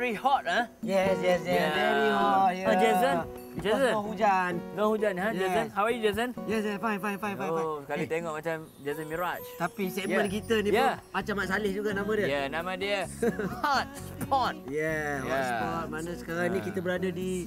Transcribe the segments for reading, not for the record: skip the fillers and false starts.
very hot, huh? Yes. Very hot. Yeah. Oh, Jason. No hujan. No hujan, huh, Yes. Jason? How are you, Jason? Yes, fine. Oh, sekali tengok macam Jason Miraj. Tapi segmen kita ni pun macam Mak Saleh juga nama dia. Ya, nama dia Hot Spot. Hotspot. Mana sekarang ni kita berada di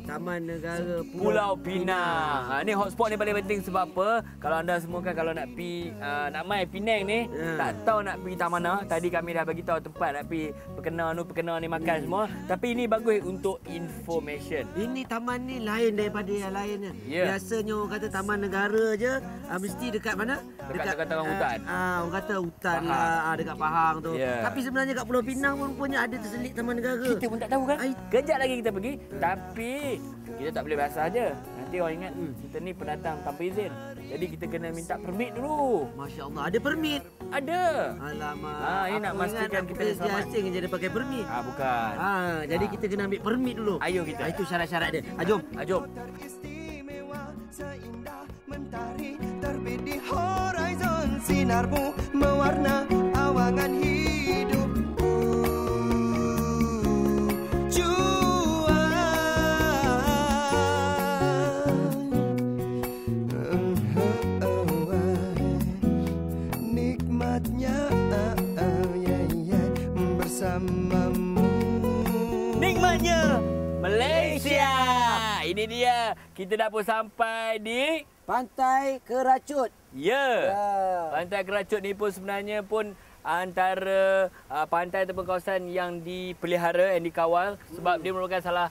Taman Negara Pulau Pinang. Ni hotspot ni paling penting sebab apa? Kalau anda semua kan kalau nak pi nak mai Penang ni, tak tahu nak pergi taman mana. Tadi kami dah bagi tahu tempat nak pi perkenal ni makan semua. Tapi ini bagus untuk information. Ini taman ni lain daripada yang lainnya. Biasanya orang kata taman negara je, mesti dekat mana? Dekat orang hutan. Orang kata hutan lah, dekat Pahang tu. Tapi sebenarnya kat Pulau Pinang pun rupanya ada terselit taman negara. Kita pun tak tahu kan? Kejap lagi kita pergi. Tapi kita tak boleh basah aje. Nanti orang ingat kita ni pendatang tanpa izin. Jadi kita kena minta permit dulu. Masya Allah, ada permit? Ada. Alamak. Ini nak pastikan kita selamat. Asing je dia pakai permit. Bukan. Jadi kita kena ambil permit dulu. Ayo kita. Itu syarat-syarat dia. Jom. Jom. Istimewa seindah mentari terbit di horizon, sinarmu mewarna awangan hidup. Nikmatnya Malaysia. Ini dia. Kita dah pun sampai di Pantai Keracut. Pantai Keracut ni pun sebenarnya pun antara pantai ataupun kawasan yang dipelihara, yang dikawal sebab dia merupakan salah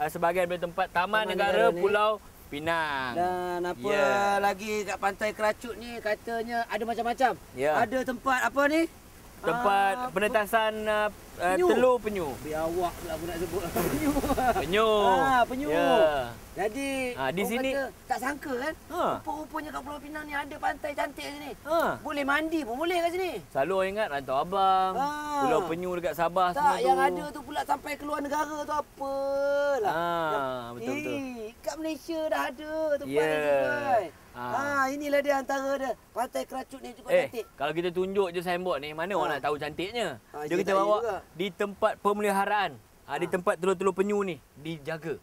sebahagian dari tempat Taman Negara Pulau Pinang. Dan apa lagi kat Pantai Keracut ni katanya ada macam-macam. Ada tempat apa ni? Tempat penetasan telur penyu. Biar awak pula aku nak sebut. Penyu. Penyu. Jadi di sini tak sangka kan? Rupa-rupanya kat Pulau Pinang ni ada pantai cantik kat sini. Boleh mandi pun boleh kat sini. Selalu orang ingat Rantau Abang, Pulau Penyu dekat Sabah semua tu. Tak, yang ada tu pula sampai keluar negara tu apalah. Betul-betul. Kat Malaysia dah ada tempat ni juga. Inilah dia antara dia. Pantai Keracut ni cukup cantik. Kalau kita tunjuk je signboard ni, mana orang nak tahu cantiknya? Dia kita bawa di tempat pemeliharaan. Di tempat telur-telur penyu ni dijaga.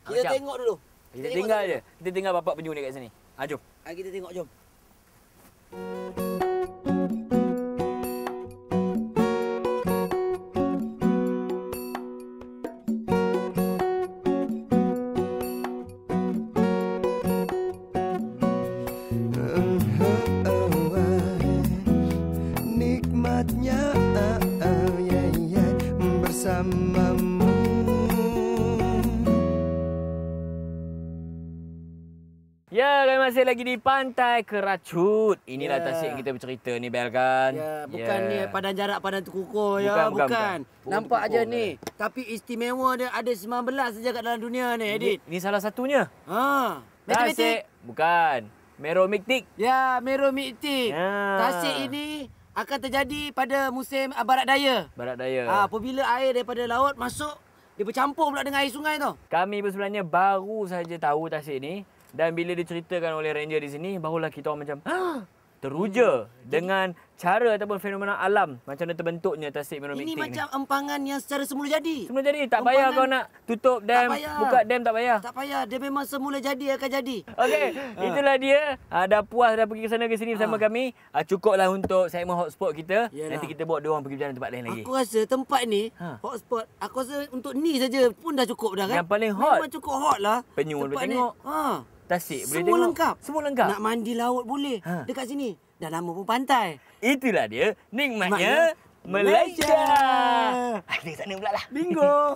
Kita tengok dulu. Kita tinggal je. Kita tinggal bapak penyu ni kat sini. Jom. Kita tengok, jom. Nikmatnya bersamamu. Kami masih lagi di Pantai Keracut. Inilah tasik yang kita bercerita ni, Bel kan? Bukan ni padan jarak, padan terkukur. Bukan. Nampak aja ni. Tapi istimewa dia ada 19 saja kat dalam dunia ni, Edit. Ini salah satunya. Matematik? Bukan. Meromictic. Meromictic. Tasik ini akan terjadi pada musim barat daya. Apabila air daripada laut masuk, dia bercampur pula dengan air sungai tu. Kami pun sebenarnya baru saja tahu tasik ni. Dan bila diceritakan oleh ranger di sini, barulah kita orang macam teruja dengan cara ataupun fenomena alam macam mana terbentuknya tasik Meromictic ni. Ini macam empangan yang secara semula jadi. Tak payah kau nak tutup dam, buka dam, tak payah. Tak payah, dia memang semula jadi akan jadi. Okey, itulah dia. Dah puas dah pergi ke sana ke sini bersama kami. Cukuplah untuk segmen hotspot kita. Nanti kita bawa dia orang pergi berjalan tempat lain lagi. Aku rasa tempat ni hotspot. Aku rasa untuk ni saja pun dah cukup dah kan. Yang paling hot. Memang cukup hot lah. Penyu boleh tengok. Tasik boleh tengok. Semua lengkap. Nak mandi laut boleh. Dekat sini. Dah lama pun pantai. Itulah dia nikmatnya Malaysia. Kita sana pula lah. Bingo.